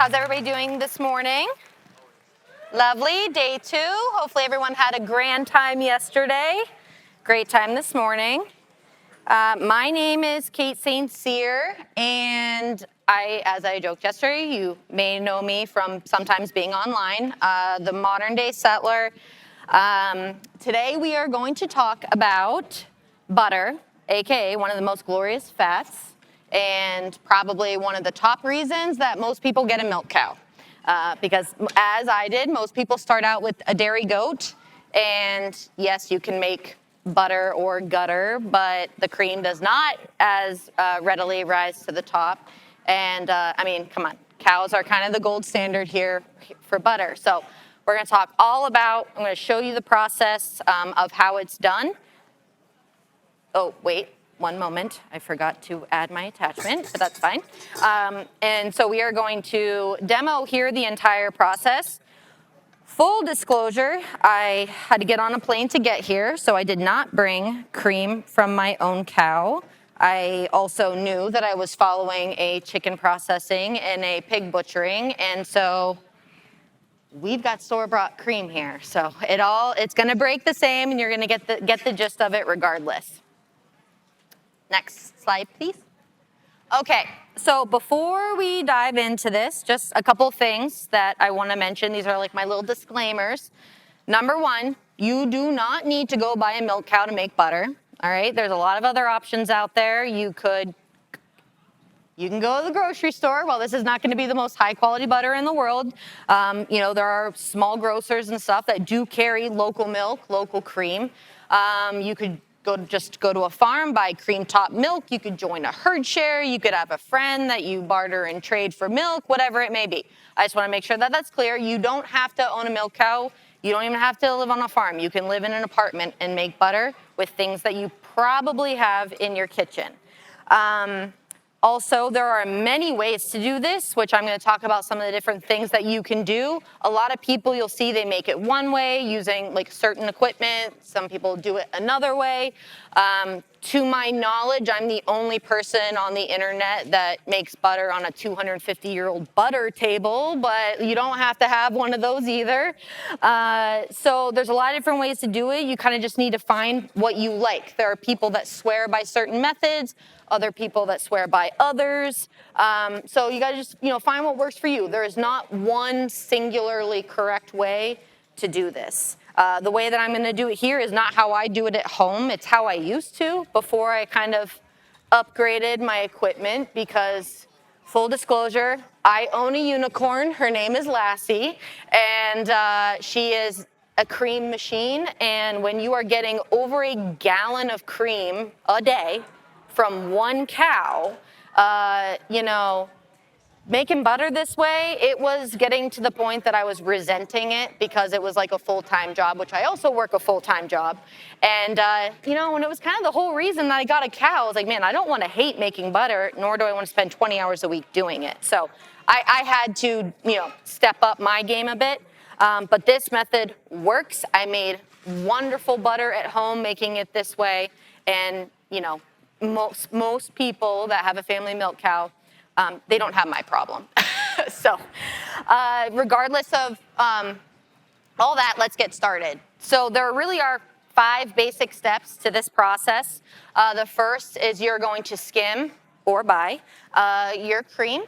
How's everybody doing this morning? Lovely, day 2. Hopefully everyone had a grand time yesterday. Great time this morning. My name is Kate St.Cyr, and as I joked yesterday, you may know me from sometimes being online, the modern day settler. Today we are going to talk about butter, aka one of the most glorious fats, and probably one of the top reasons that most people get a milk cow. Because as I did, most people start out with a dairy goat, and yes, you can make butter or gutter, but the cream does not as readily rise to the top. And I mean, come on, cows are kind of the gold standard here for butter. So we're going to talk all about, I'm going to show you the process of how it's done. Oh, wait. One moment, I forgot to add my attachment, but that's fine. And so we are going to demo here the entire process. Full disclosure, I had to get on a plane to get here, so I did not bring cream from my own cow. I also knew that I was following a chicken processing and a pig butchering, and so we've got store-bought cream here. So it's gonna break the same, and you're gonna get the gist of it regardless. Next slide, please. Okay, so before we dive into this, just a couple things that I want to mention. These are like my little disclaimers. Number 1, you do not need to go buy a milk cow to make butter. All right, there's a lot of other options out there. You can go to the grocery store. Well, this is not going to be the most high quality butter in the world. There are small grocers and stuff that do carry local milk, local cream. You could go to a farm, buy cream top milk. You could join a herd share. You could have a friend that you barter and trade for milk, whatever it may be. I just want to make sure that that's clear. You don't have to own a milk cow. You don't even have to live on a farm. You can live in an apartment and make butter with things that you probably have in your kitchen. Also, there are many ways to do this, which I'm going to talk about some of the different things that you can do. A lot of people, you'll see they make it one way using like certain equipment. Some people do it another way. To my knowledge, I'm the only person on the internet that makes butter on a 250-year-old butter table, but you don't have to have one of those either. So there's a lot of different ways to do it. You kind of just need to find what you like. There are people that swear by certain methods, other people that swear by others. So you gotta just find what works for you. There is not one singularly correct way to do this. The way that I'm gonna do it here is not how I do it at home. It's how I used to before I kind of upgraded my equipment, because full disclosure, I own a unicorn. Her name is Lassie, and she is a cream machine. And when you are getting over a gallon of cream a day from one cow, making butter this way, it was getting to the point that I was resenting it, because it was like a full-time job, which I also work a full-time job. And, when it was kind of the whole reason that I got a cow, I was like, man, I don't want to hate making butter, nor do I want to spend 20 hours a week doing it. So I had to, step up my game a bit. But this method works. I made wonderful butter at home making it this way. And, most people that have a family milk cow, they don't have my problem. So regardless of all that, let's get started. So there really are 5 basic steps to this process. The first is you're going to skim or buy your cream.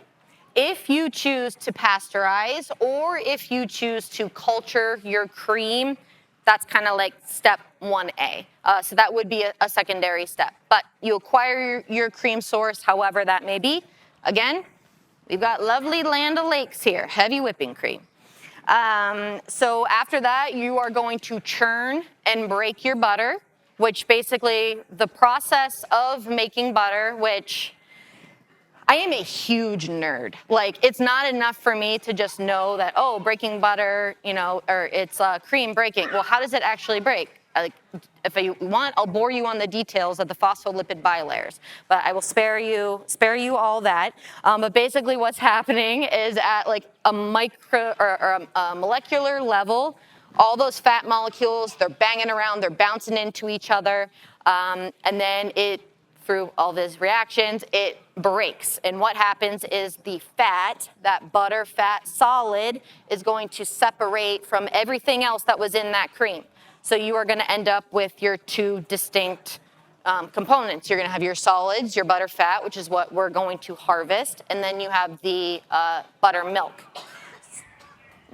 If you choose to pasteurize, or if you choose to culture your cream, that's kind of like step 1A. So that would be a secondary step. But you acquire your cream source, however that may be. Again, we've got lovely Land O'Lakes here, heavy whipping cream. So after that, you are going to churn and break your butter, which basically the process of making butter, which I am a huge nerd. Like, it's not enough for me to just know that, breaking butter, or it's cream breaking. Well, how does it actually break? Like, if you want, I'll bore you on the details of the phospholipid bilayers, but I will spare you all that. But basically what's happening is at like a micro or a molecular level, all those fat molecules, they're banging around, they're bouncing into each other, and then it through all these reactions, it breaks. And what happens is the fat, that butter fat solid, is going to separate from everything else that was in that cream. So you are going to end up with your two distinct components. You're going to have your solids, your butter fat, which is what we're going to harvest, and then you have the buttermilk.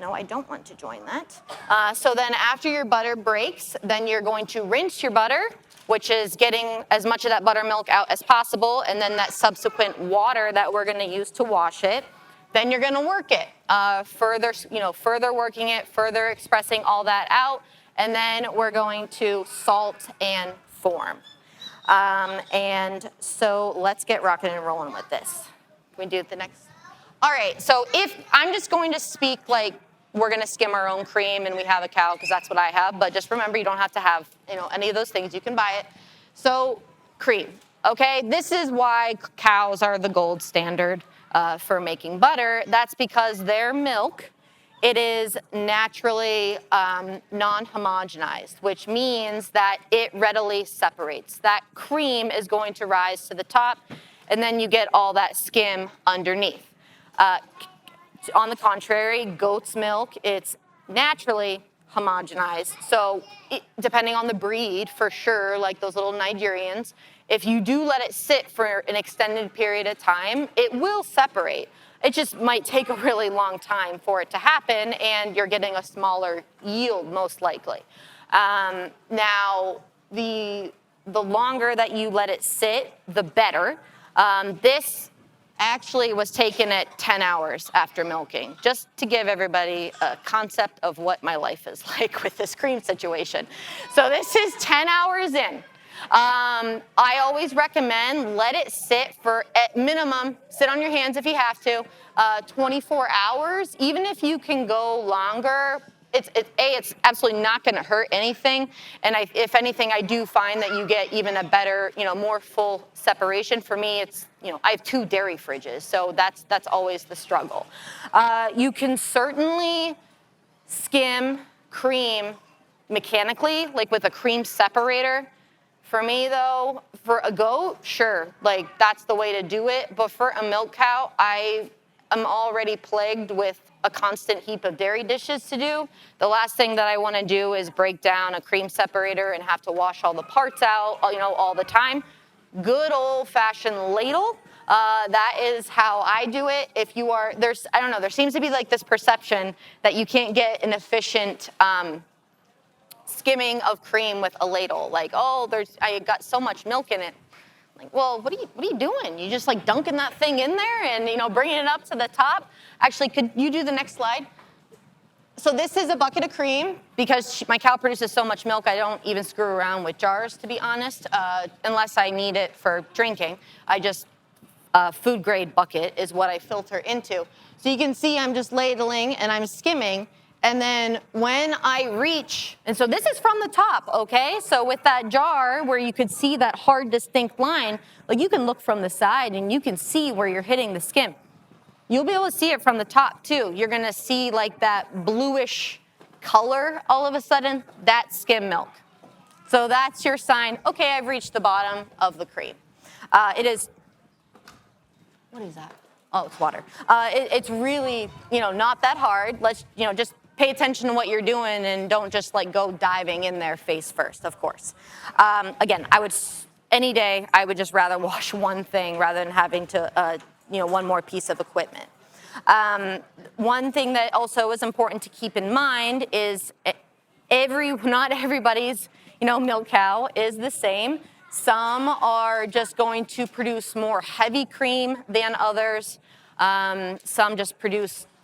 No, I don't want to join that. So then after your butter breaks, then you're going to rinse your butter, which is getting as much of that buttermilk out as possible, and then that subsequent water that we're going to use to wash it. Then you're going to work it, further working it, further expressing all that out, and then we're going to salt and form. And so let's get rocking and rolling with this. Can we do it the next? All right, so if I'm just going to speak like we're going to skim our own cream and we have a cow, because that's what I have, but just remember you don't have to have any of those things. You can buy it. So cream, okay? This is why cows are the gold standard for making butter. That's because their milk, it is naturally non-homogenized, which means that it readily separates. That cream is going to rise to the top, and then you get all that skim underneath. On the contrary, goat's milk, it's naturally homogenized. So depending on the breed, for sure, like those little Nigerians, if you do let it sit for an extended period of time, it will separate. It just might take a really long time for it to happen, and you're getting a smaller yield, most likely. Now, the longer that you let it sit, the better. This actually was taken at 10 hours after milking, just to give everybody a concept of what my life is like with this cream situation. So this is 10 hours in. I always recommend let it sit for, at minimum, sit on your hands if you have to, 24 hours. Even if you can go longer, it's absolutely not going to hurt anything. And if anything, I do find that you get even a better, more full separation. For me, it's, I have 2 dairy fridges, so that's always the struggle. You can certainly skim cream mechanically, like with a cream separator. For me, though, for a goat, sure, like that's the way to do it. But for a milk cow, I am already plagued with a constant heap of dairy dishes to do. The last thing that I want to do is break down a cream separator and have to wash all the parts out, all the time. Good old-fashioned ladle. That is how I do it. If you are, there seems to be like this perception that you can't get an efficient skimming of cream with a ladle. Like, I got so much milk in it. Like, well, what are you doing? You just like dunking that thing in there and bringing it up to the top? Actually, could you do the next slide? So this is a bucket of cream. Because my cow produces so much milk, I don't even screw around with jars, to be honest, unless I need it for drinking. I just, food grade bucket is what I filter into. So you can see I'm just ladling and I'm skimming. And then when I reach, and so this is from the top, okay? So with that jar where you could see that hard, distinct line, like you can look from the side and you can see where you're hitting the skim. You'll be able to see it from the top too. You're gonna see like that bluish color all of a sudden, that's skim milk. So that's your sign, okay, I've reached the bottom of the cream. It is, what is that? Oh, it's water. It's really, not that hard. Let's, just pay attention to what you're doing and don't just like go diving in there face first, of course. Again, any day, I would just rather wash one thing rather than having to, one more piece of equipment. One thing that also is important to keep in mind is not everybody's, milk cow is the same. Some are just going to produce more heavy cream than others. Some just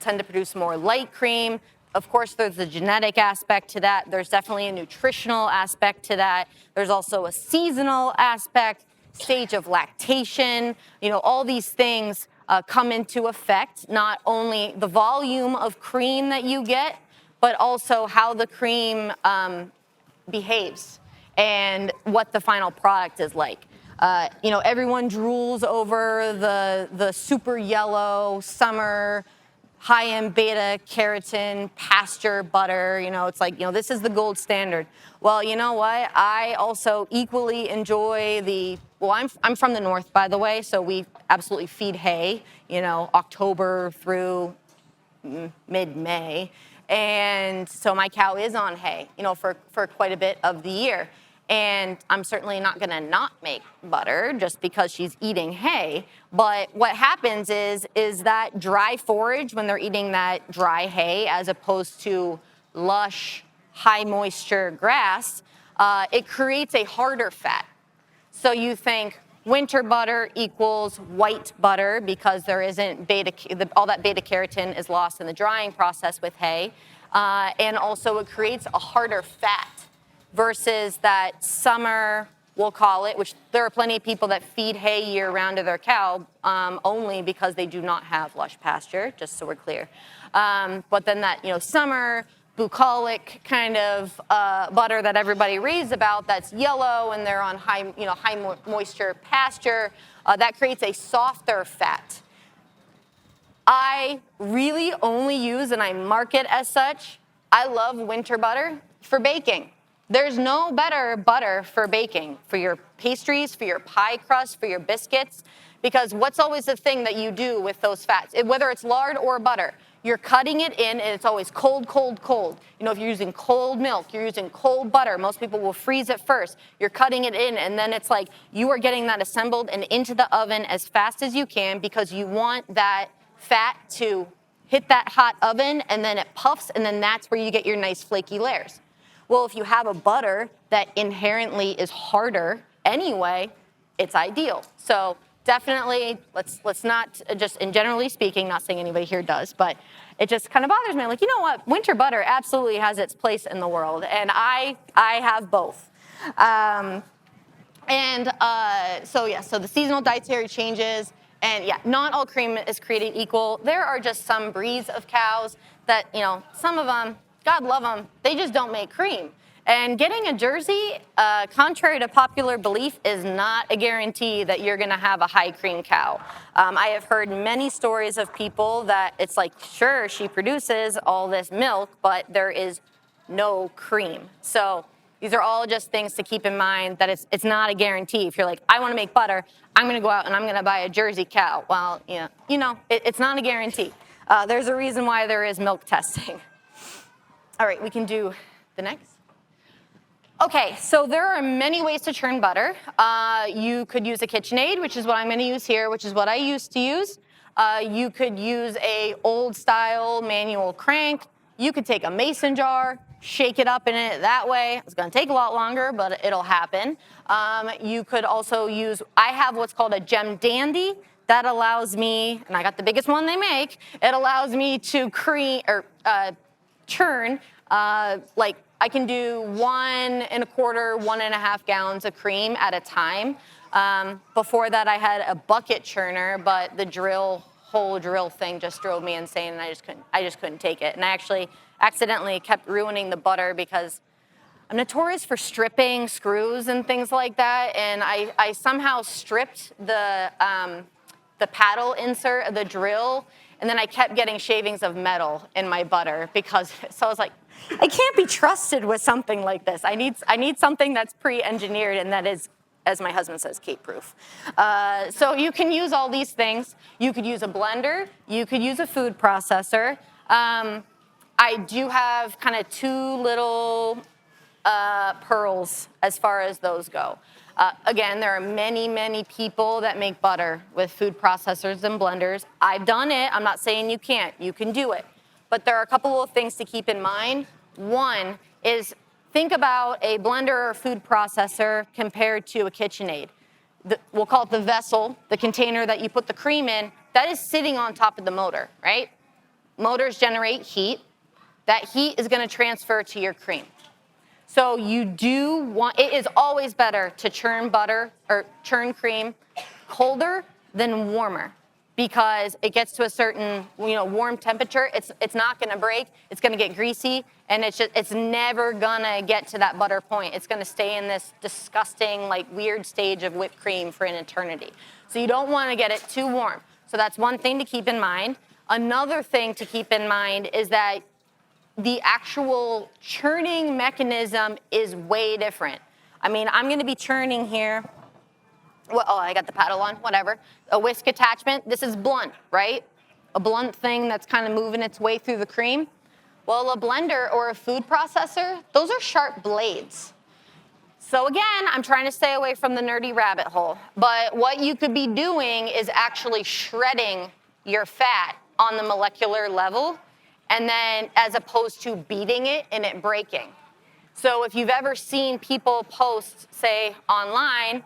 tend to produce more light cream. Of course, there's a genetic aspect to that. There's definitely a nutritional aspect to that. There's also a seasonal aspect, stage of lactation. All these things come into effect, not only the volume of cream that you get, but also how the cream behaves and what the final product is like. Everyone drools over the super yellow summer high-end beta keratin pasture butter. It's like, this is the gold standard. Well, you know what? I also equally enjoy the well, I'm from the north, by the way, so we absolutely feed hay, October through mid-May. And so my cow is on hay, for quite a bit of the year. And I'm certainly not going to not make butter just because she's eating hay. But what happens is that dry forage, when they're eating that dry hay as opposed to lush, high moisture grass, it creates a harder fat. So you think winter butter equals white butter because there isn't all that beta carotene is lost in the drying process with hay. And also it creates a harder fat versus that summer, we'll call it, which there are plenty of people that feed hay year round to their cow only because they do not have lush pasture, just so we're clear. But then that, summer, bucolic kind of butter that everybody reads about that's yellow and they're on high moisture pasture, that creates a softer fat. I really only use, and I mark it as such, I love winter butter for baking. There's no better butter for baking, for your pastries, for your pie crust, for your biscuits, because what's always the thing that you do with those fats, whether it's lard or butter, you're cutting it in and it's always cold, cold, cold. If you're using cold milk, you're using cold butter, most people will freeze it first. You're cutting it in and then it's like you are getting that assembled and into the oven as fast as you can because you want that fat to hit that hot oven and then it puffs and then that's where you get your nice flaky layers. Well, if you have a butter that inherently is harder anyway, it's ideal. So definitely, let's not just, in generally speaking, not saying anybody here does, but it just kind of bothers me. I'm like, you know what? Winter butter absolutely has its place in the world, and I have both. So the seasonal dietary changes, and yeah, not all cream is created equal. There are just some breeds of cows that, some of them, God love them, they just don't make cream. And getting a Jersey, contrary to popular belief, is not a guarantee that you're going to have a high cream cow. I have heard many stories of people that it's like, sure, she produces all this milk, but there is no cream. So these are all just things to keep in mind that it's not a guarantee. If you're like, I want to make butter, I'm going to go out and I'm going to buy a Jersey cow. Well, it's not a guarantee. There's a reason why there is milk testing. All right, we can do the next. Okay, so there are many ways to churn butter. You could use a KitchenAid, which is what I'm going to use here, which is what I used to use. You could use a old style manual crank. You could take a mason jar, shake it up in it that way. It's going to take a lot longer, but it'll happen. You could also use, I have what's called a Gem Dandy. That allows me, and I got the biggest one they make, it allows me to churn, I can do 1 1/4, 1.5 gallons of cream at a time. Before that, I had a bucket churner, but the whole drill thing just drove me insane, and I just couldn't take it. And I actually accidentally kept ruining the butter because I'm notorious for stripping screws and things like that, and I somehow stripped the paddle insert of the drill, and then I kept getting shavings of metal in my butter so I was like, I can't be trusted with something like this. I need something that's pre-engineered and that is, as my husband says, Kate-proof. So you can use all these things. You could use a blender. You could use a food processor. I do have kind of 2 little pearls as far as those go. Again, there are many, many people that make butter with food processors and blenders. I've done it. I'm not saying you can't. You can do it. But there are a couple of things to keep in mind. One is think about a blender or food processor compared to a KitchenAid. We'll call it the vessel, the container that you put the cream in. That is sitting on top of the motor, right? Motors generate heat. That heat is going to transfer to your cream. So it is always better to churn butter or churn cream colder than warmer because it gets to a certain, warm temperature. It's not going to break. It's going to get greasy, and it's never going to get to that butter point. It's going to stay in this disgusting, weird stage of whipped cream for an eternity. So you don't want to get it too warm. So that's one thing to keep in mind. Another thing to keep in mind is that the actual churning mechanism is way different. I mean, I'm going to be churning here Well, oh, I got the paddle on, whatever. A whisk attachment, this is blunt, right? A blunt thing that's kind of moving its way through the cream. Well, a blender or a food processor, those are sharp blades. So again, I'm trying to stay away from the nerdy rabbit hole, but what you could be doing is actually shredding your fat on the molecular level, and then as opposed to beating it and it breaking. So if you've ever seen people post, say, online,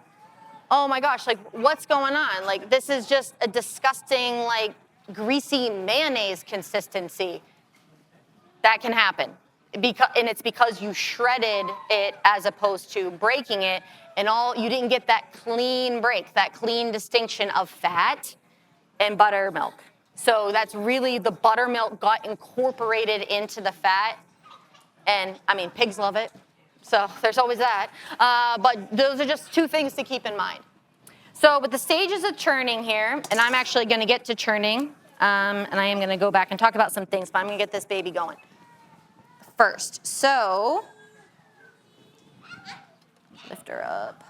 oh my gosh, like what's going on? Like this is just a disgusting, like greasy mayonnaise consistency. That can happen. And it's because you shredded it as opposed to breaking it, and you didn't get that clean break, that clean distinction of fat and buttermilk. So that's really, the buttermilk got incorporated into the fat, and I mean, pigs love it, so there's always that. But those are just two things to keep in mind. So with the stages of churning here, and I'm actually gonna get to churning, and I am gonna go back and talk about some things, but I'm gonna get this baby going first. So, lift her up.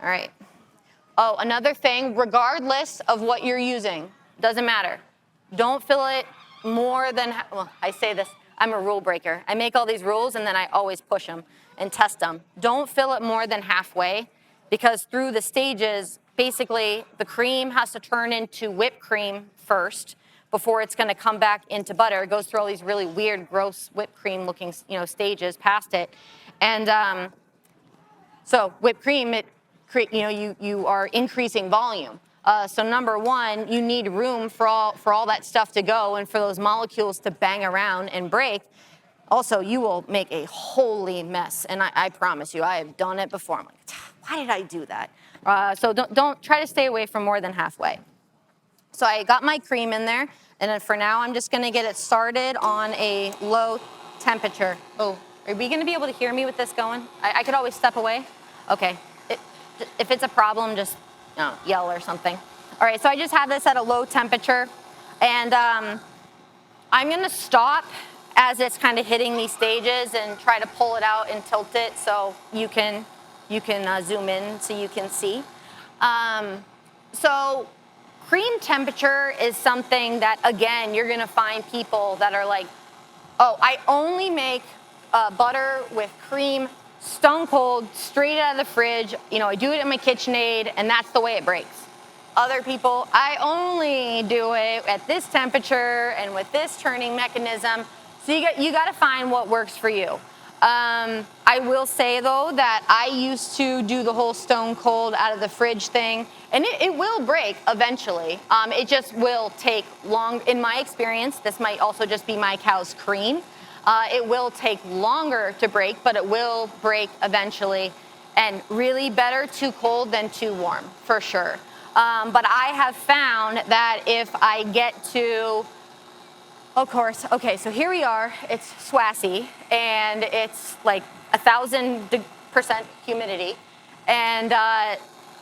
All right. Oh, another thing, regardless of what you're using, doesn't matter. Don't fill it more than, well, I say this, I'm a rule breaker. I make all these rules and then I always push them and test them. Don't fill it more than halfway, because through the stages, basically the cream has to turn into whipped cream first before it's going to come back into butter. It goes through all these really weird, gross whipped cream looking, stages past it. And so whipped cream, you are increasing volume. So number one, you need room for all that stuff to go and for those molecules to bang around and break. Also, you will make a holy mess, and I promise you, I have done it before. I'm like, why did I do that? So don't try to stay away from more than halfway. So I got my cream in there, and then for now, I'm just gonna get it started on a low temperature. Oh, are we gonna be able to hear me with this going? I could always step away. Okay, if it's a problem, just yell or something. All right, so I just have this at a low temperature, and I'm gonna stop as it's kind of hitting these stages and try to pull it out and tilt it so you can zoom in so you can see. So cream temperature is something that, again, you're gonna find people that are like, oh, I only make butter with cream stone cold, straight out of the fridge. I do it in my KitchenAid, and that's the way it breaks. Other people, I only do it at this temperature and with this churning mechanism. So you got to find what works for you. I will say, though, that I used to do the whole stone cold out of the fridge thing, and it will break eventually. It just will take long. In my experience, this might also just be my cow's cream. It will take longer to break, but it will break eventually. And really better too cold than too warm, for sure. But I have found that if I get to, of course, okay, so here we are. It's swassy, and it's like 1,000% humidity and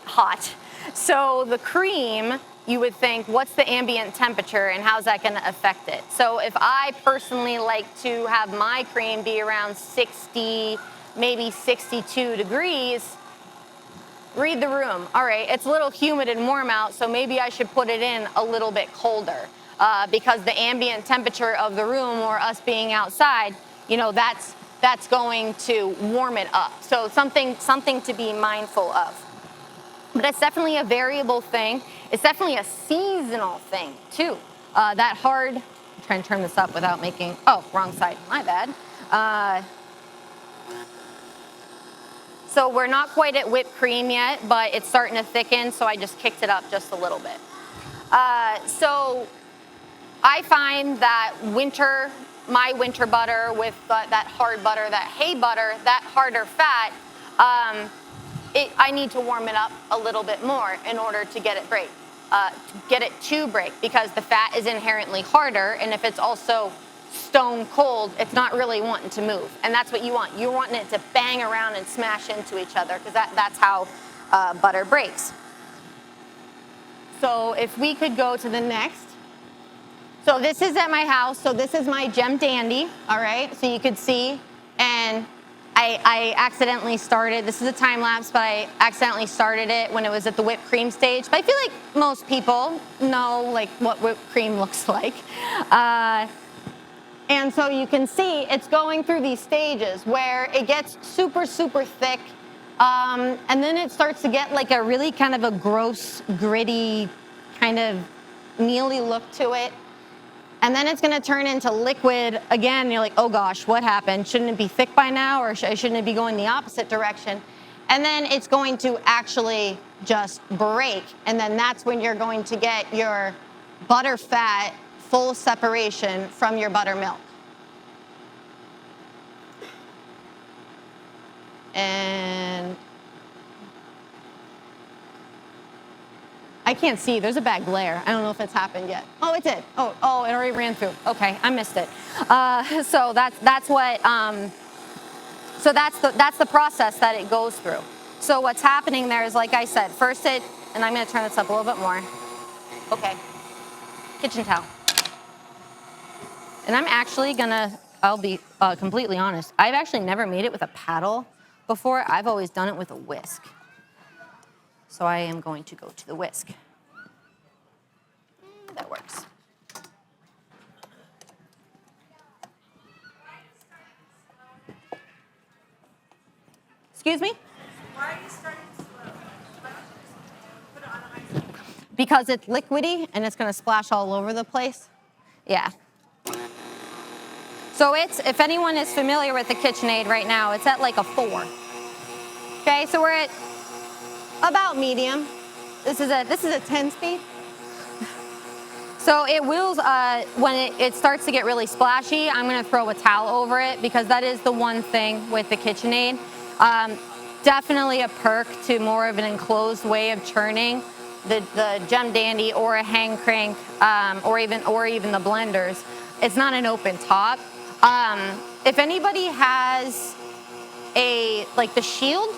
hot. So the cream, you would think, what's the ambient temperature and how's that going to affect it? So if I personally like to have my cream be around 60, maybe 62 degrees, read the room. All right, it's a little humid and warm out, so maybe I should put it in a little bit colder. Because the ambient temperature of the room, or us being outside, that's going to warm it up. So something to be mindful of. But it's definitely a variable thing. It's definitely a seasonal thing too. I'm trying to turn this up without making, wrong side, my bad. So we're not quite at whipped cream yet, but it's starting to thicken, so I just kicked it up just a little bit. So I find that my winter butter with that hard butter, that hay butter, that harder fat, I need to warm it up a little bit more in order to get it to break, because the fat is inherently harder, and if it's also stone cold, it's not really wanting to move, and that's what you want. You're wanting it to bang around and smash into each other, because that's how butter breaks. So if we could go to the next. So this is at my house. So this is my Gem Dandy, all right? So you could see, and I accidentally started, this is a time lapse, but I accidentally started it when it was at the whipped cream stage. But I feel like most people know like what whipped cream looks like. And so you can see it's going through these stages where it gets super, super thick. And then it starts to get like a really kind of a gross, gritty, kind of mealy look to it. And then it's going to turn into liquid again. You're like, oh gosh, what happened? Shouldn't it be thick by now, or shouldn't it be going the opposite direction? And then it's going to actually just break. And then that's when you're going to get your butter fat full separation from your buttermilk. And I can't see. There's a bad glare. I don't know if it's happened yet. Oh, it did. Oh, it already ran through. Okay, I missed it. So that's what. So that's the process that it goes through. So what's happening there is, like I said, first and I'm going to turn this up a little bit more. Okay. Kitchen towel. And I'm actually gonna. I'll be completely honest. I've actually never made it with a paddle before. I've always done it with a whisk. So I am going to go to the whisk. That works. Excuse me? Why are you starting slow? Why don't you just put it on the ice? Because it's liquidy and it's going to splash all over the place. Yeah. So it's, if anyone is familiar with the KitchenAid right now, it's at like a 4. Okay, so we're at about medium. This is a 10 speed. So it will, when it starts to get really splashy, I'm going to throw a towel over it, because that is the one thing with the KitchenAid. Definitely a perk to more of an enclosed way of churning, the Gem Dandy or a hand crank, or even the blenders. It's not an open top. If anybody has like the shield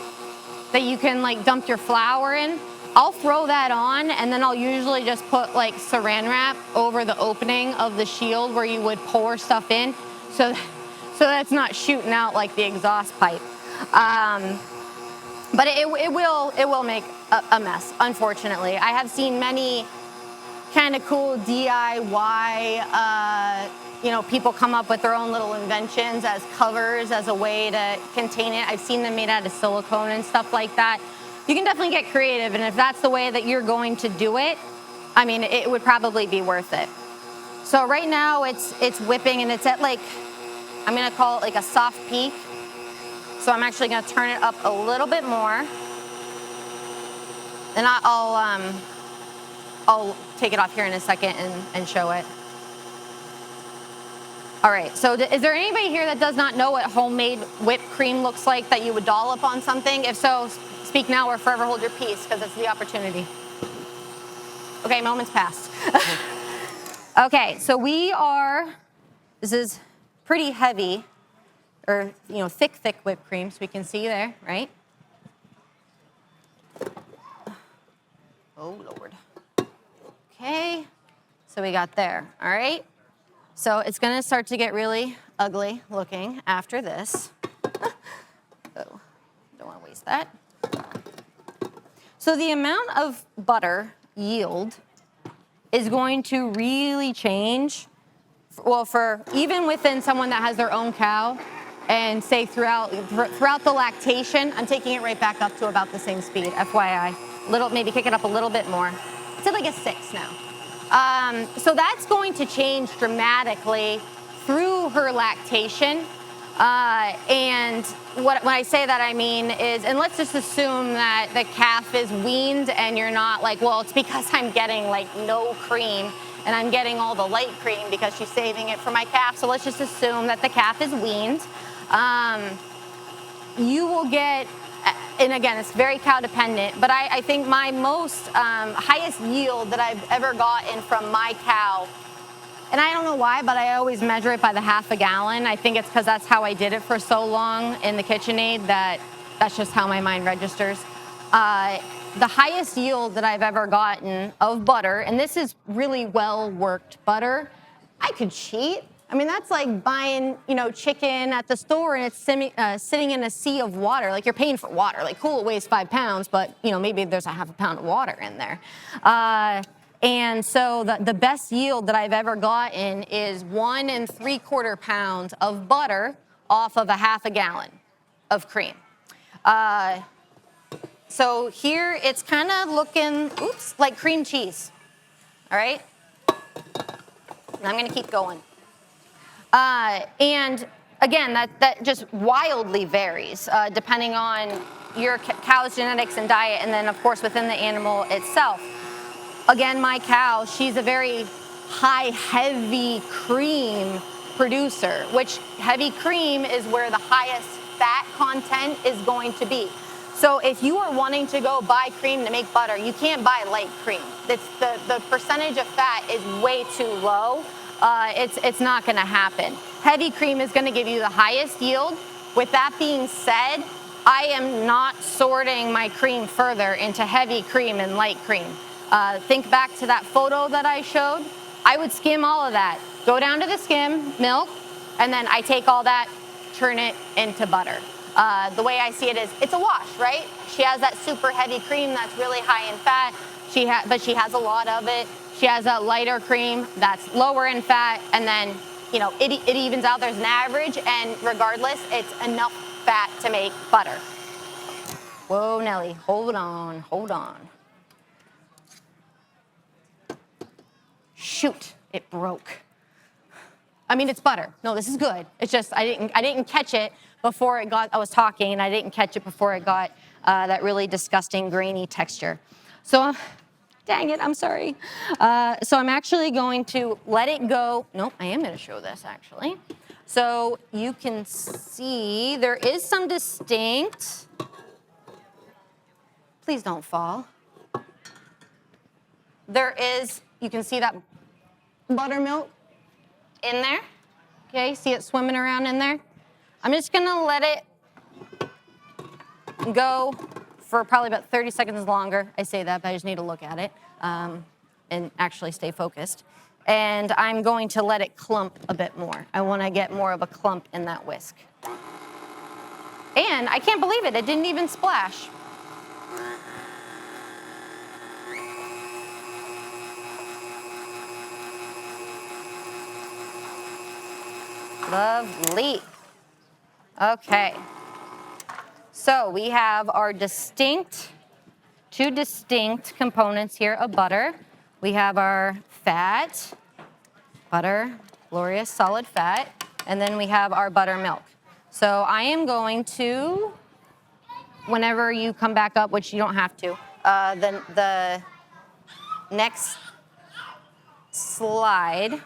that you can like dump your flour in, I'll throw that on, and then I'll usually just put like saran wrap over the opening of the shield where you would pour stuff in, so that's not shooting out like the exhaust pipe. But it will make a mess, unfortunately. I have seen many kind of cool DIY, people come up with their own little inventions as covers, as a way to contain it. I've seen them made out of silicone and stuff like that. You can definitely get creative, and if that's the way that you're going to do it, I mean, it would probably be worth it. So right now it's whipping, and it's at like, I'm gonna call it like a soft peak. So I'm actually gonna turn it up a little bit more. And I'll take it off here in a second and show it. All right, so is there anybody here that does not know what homemade whipped cream looks like that you would dollop on something? If so, speak now or forever hold your peace, because it's the opportunity. Okay, moment's passed. Okay, so this is pretty heavy, or thick whipped cream, so we can see there, right? Oh, Lord. Okay, so we got there, all right? So it's gonna start to get really ugly looking after this. Oh, don't wanna waste that. So the amount of butter yield is going to really change, well, for even within someone that has their own cow, and say throughout the lactation. I'm taking it right back up to about the same speed, FYI. Maybe kick it up a little bit more. It's at like a 6 now. So that's going to change dramatically through her lactation. And when I say that, I mean is, and let's just assume that the calf is weaned and you're not like, well, it's because I'm getting like no cream and I'm getting all the light cream because she's saving it for my calf. So let's just assume that the calf is weaned. You will get, and again, it's very cow dependent, but I think my most highest yield that I've ever gotten from my cow, and I don't know why, but I always measure it by the half a gallon. I think it's because that's how I did it for so long in the KitchenAid that's just how my mind registers. The highest yield that I've ever gotten of butter, and this is really well worked butter. I could cheat. I mean, that's like buying, chicken at the store and it's sitting in a sea of water. Like you're paying for water. Like cool, it weighs 5 pounds, but maybe there's a half a pound of water in there. And so the best yield that I've ever gotten is 1 3/4 pounds of butter off of a half a gallon of cream. So here it's kind of looking, like cream cheese. All right? And I'm going to keep going. And again, that just wildly varies depending on your cow's genetics and diet, and then of course within the animal itself. Again, my cow, she's a very high, heavy cream producer, which heavy cream is where the highest fat content is going to be. So if you are wanting to go buy cream to make butter, you can't buy light cream. It's the percentage of fat is way too low. It's not going to happen. Heavy cream is going to give you the highest yield. With that being said, I am not sorting my cream further into heavy cream and light cream. Think back to that photo that I showed. I would skim all of that, go down to the skim milk, and then I take all that, turn it into butter. The way I see it is, it's a wash, right? She has that super heavy cream that's really high in fat, but she has a lot of it. She has a lighter cream that's lower in fat, and then, it evens out. There's an average, and regardless, it's enough fat to make butter. Whoa, Nelly, hold on. Shoot, it broke. I mean, it's butter. No, this is good. It's just I didn't catch it before I was talking, and I didn't catch it before it got that really disgusting grainy texture. So, dang it, I'm sorry. So I'm actually going to let it go. Nope, I am going to show this actually. So you can see there is some distinct. Please don't fall. You can see that buttermilk in there. Okay, see it swimming around in there? I'm just gonna let it go for probably about 30 seconds longer. I say that, but I just need to look at it and actually stay focused. And I'm going to let it clump a bit more. I wanna get more of a clump in that whisk. And I can't believe it didn't even splash. Lovely. Okay. So we have our two distinct components here of butter. We have our fat, butter, glorious solid fat, and then we have our buttermilk. So I am going to, whenever you come back up, which you don't have to, the next slide.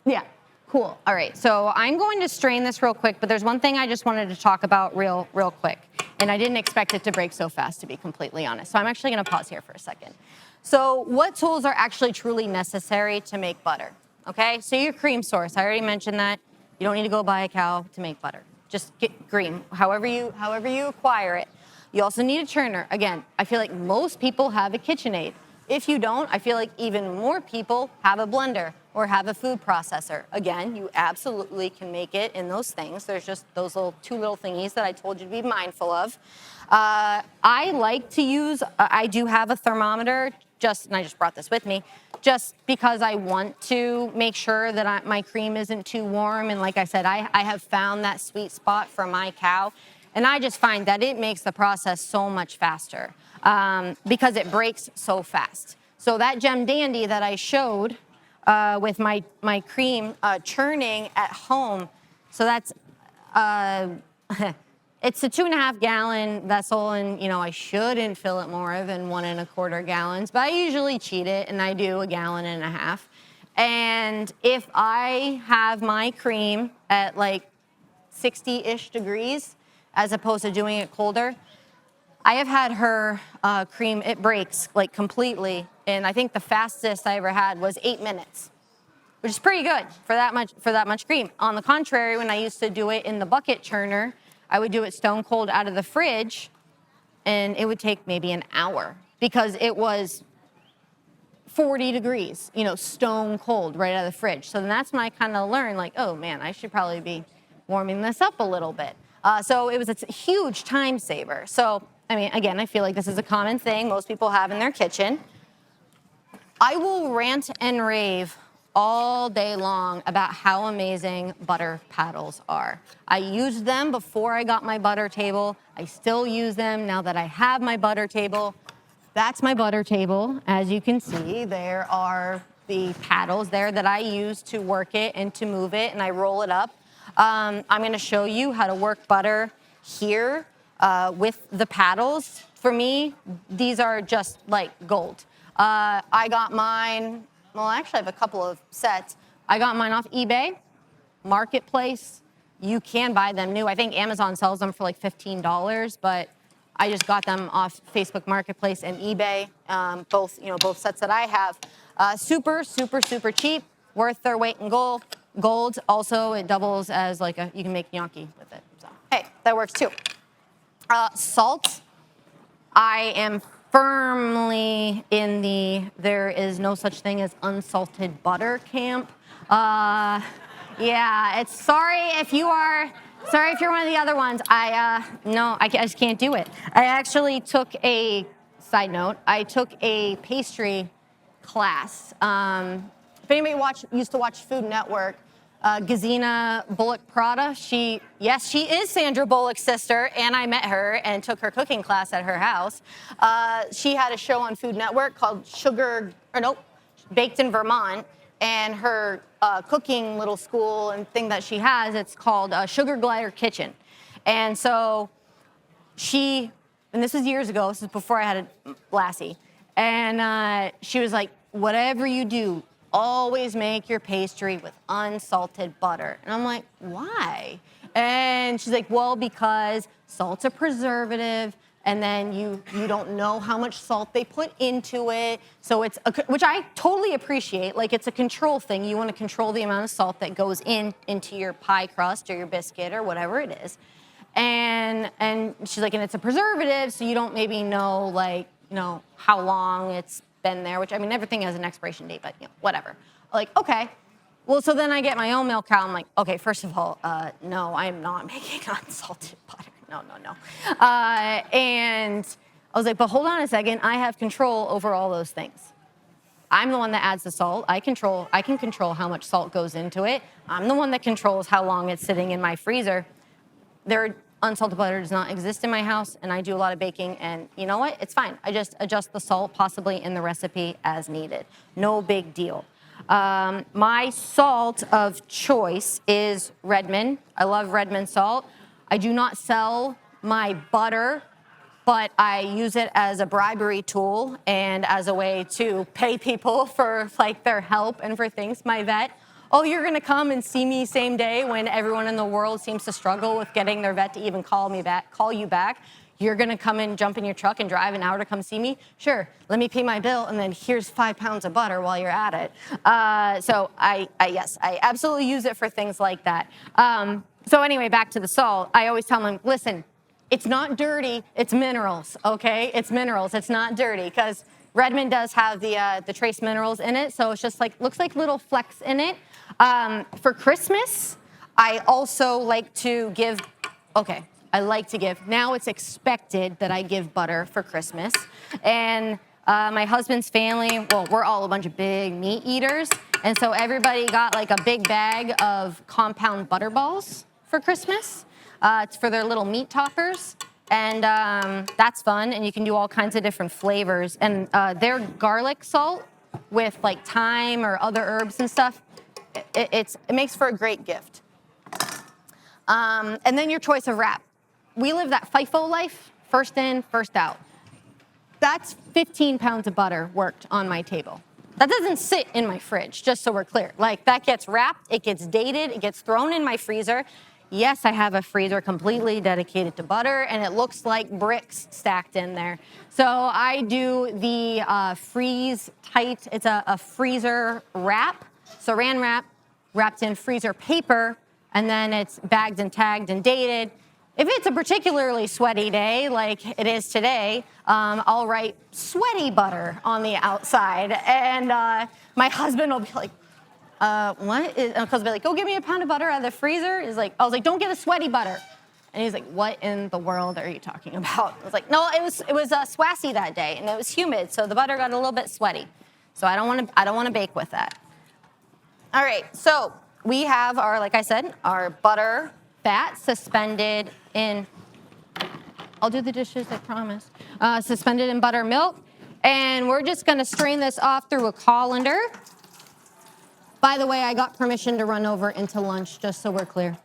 Yeah, cool. All right, so I'm going to strain this real quick, but there's one thing I just wanted to talk about real quick, and I didn't expect it to break so fast, to be completely honest. So I'm actually going to pause here for a second. So what tools are actually truly necessary to make butter? Okay, so your cream source, I already mentioned that. You don't need to go buy a cow to make butter. Just get cream, however you acquire it. You also need a churner. Again, I feel like most people have a KitchenAid. If you don't, I feel like even more people have a blender or have a food processor. Again, you absolutely can make it in those things. There's just those two little thingies that I told you to be mindful of. I like to use, I do have a thermometer, and I just brought this with me, just because I want to make sure that my cream isn't too warm. And like I said, I have found that sweet spot for my cow. And I just find that it makes the process so much faster because it breaks so fast. So that Gem Dandy that I showed with my cream churning at home, so that's, it's a 2.5 gallon vessel, and I shouldn't fill it more than 1 1/4 gallons, but I usually cheat it and I do 1.5 gallons. And if I have my cream at like 60-ish degrees, as opposed to doing it colder, I have had her cream, it breaks like completely, and I think the fastest I ever had was 8 minutes, which is pretty good for that much cream. On the contrary, when I used to do it in the bucket churner, I would do it stone cold out of the fridge, and it would take maybe an hour because it was 40 degrees, stone cold right out of the fridge. So then that's when I kind of learned, like, oh man, I should probably be warming this up a little bit. So it was a huge time saver. So, I mean, again, I feel like this is a common thing most people have in their kitchen. I will rant and rave all day long about how amazing butter paddles are. I used them before I got my butter table. I still use them now that I have my butter table. That's my butter table. As you can see, there are the paddles there that I use to work it and to move it, and I roll it up. I'm gonna show you how to work butter here with the paddles. For me, these are just like gold. I got mine, well, actually I have a couple of sets. I got mine off eBay, Marketplace. You can buy them new. I think Amazon sells them for like $15, but I just got them off Facebook Marketplace and eBay, both sets that I have. Super, super, super cheap, worth their weight in gold. Also, it doubles as you can make gnocchi with it. So, hey, that works too. Salt, I am firmly in there is no such thing as unsalted butter camp. Yeah, sorry if you're one of the other ones. I just can't do it. I actually took side note, I took a pastry class. If anybody used to watch Food Network, Gazina Bullock-Prada, she is Sandra Bullock's sister, and I met her and took her cooking class at her house. She had a show on Food Network called Baked in Vermont, and her cooking little school and thing that she has, it's called Sugar Glider Kitchen. And so and this is years ago, this is before I had a Lassie, and she was like, whatever you do, always make your pastry with unsalted butter. And I'm like, why? And she's like, well, because salt's a preservative, and then you don't know how much salt they put into it. So which I totally appreciate. Like, it's a control thing. You want to control the amount of salt that goes into your pie crust or your biscuit or whatever it is. And she's like, and it's a preservative, so you don't maybe know how long it's been there, which, I mean, everything has an expiration date, but whatever. Like, okay. Well, so then I get my own milk cow. I'm like, okay, first of all, no, I am not making unsalted butter. No. And I was like, but hold on a second. I have control over all those things. I'm the one that adds the salt. I can control how much salt goes into it. I'm the one that controls how long it's sitting in my freezer. Unsalted butter does not exist in my house, and I do a lot of baking, and you know what? It's fine. I just adjust the salt possibly in the recipe as needed. No big deal. My salt of choice is Redmond. I love Redmond salt. I do not sell my butter, but I use it as a bribery tool and as a way to pay people for their help and for things. My vet, oh, you're gonna come and see me same day when everyone in the world seems to struggle with getting their vet to even call you back. You're gonna come and jump in your truck and drive an hour to come see me? Sure, let me pay my bill, and then here's 5 pounds of butter while you're at it. So I absolutely use it for things like that. So anyway, back to the salt. I always tell them, listen, it's not dirty, it's minerals, okay? It's minerals, it's not dirty, because Redmond does have the trace minerals in it, so it's just looks like little flecks in it. For Christmas, I also like to give, now it's expected that I give butter for Christmas. And my husband's family, well, we're all a bunch of big meat eaters, and so everybody got a big bag of compound butter balls for Christmas. It's for their little meat toppers. And that's fun, and you can do all kinds of different flavors. And their garlic salt with thyme or other herbs and stuff, it makes for a great gift. And then your choice of wrap. We live that FIFO life, first in, first out. That's 15 pounds of butter worked on my table. That doesn't sit in my fridge, just so we're clear. That gets wrapped, it gets dated, it gets thrown in my freezer. Yes, I have a freezer completely dedicated to butter, and it looks like bricks stacked in there. So I do the freeze tight. It's a freezer wrap, saran wrap, wrapped in freezer paper, and then it's bagged and tagged and dated. If it's a particularly sweaty day, like it is today, I'll write sweaty butter on the outside. And my husband will be like, what? Because I'll be like, go get me a pound of butter out of the freezer. I was like, don't get a sweaty butter. And he's like, what in the world are you talking about? I was like, no, it was swassy that day, and it was humid, so the butter got a little bit sweaty. So I don't want to bake with that. All right, so we have our, like I said, our butter fat suspended in, I'll do the dishes, I promise, suspended in buttermilk. And we're just gonna strain this off through a colander. By the way, I got permission to run over into lunch, just so we're clear.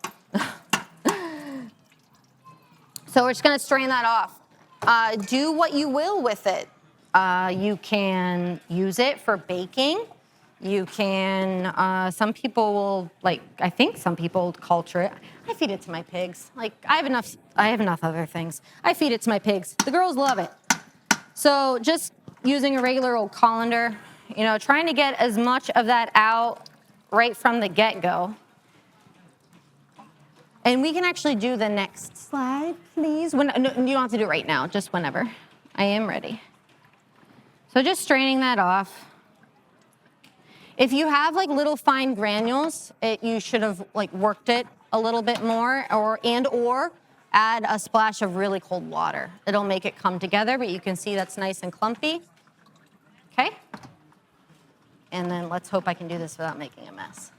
So we're just gonna strain that off. Do what you will with it. You can use it for baking. You can, some people will, I think some people culture it. I feed it to my pigs. I have enough other things. I feed it to my pigs. The girls love it. So just using a regular old colander, trying to get as much of that out right from the get-go. And we can actually do the next slide, please. No, you don't have to do it right now, just whenever. I am ready. So just straining that off. If you have little fine granules, you should have worked it a little bit more, or add a splash of really cold water. It'll make it come together, but you can see that's nice and clumpy. Okay? And then let's hope I can do this without making a mess.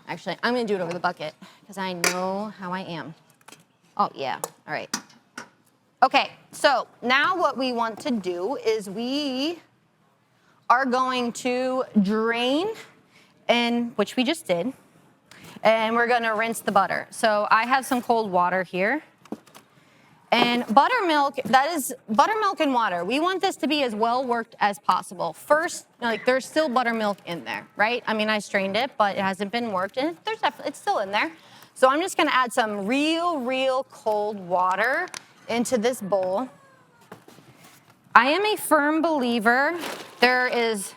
Actually, I'm gonna do it over the bucket because I know how I am. Oh yeah, all right. Okay, so now what we want to do is we are going to drain, which we just did, and we're gonna rinse the butter. So I have some cold water here. And buttermilk, that is buttermilk and water. We want this to be as well worked as possible. First, there's still buttermilk in there, right? I mean, I strained it, but it hasn't been worked, and it's still in there. So I'm just gonna add some real cold water into this bowl. I am a firm believer there is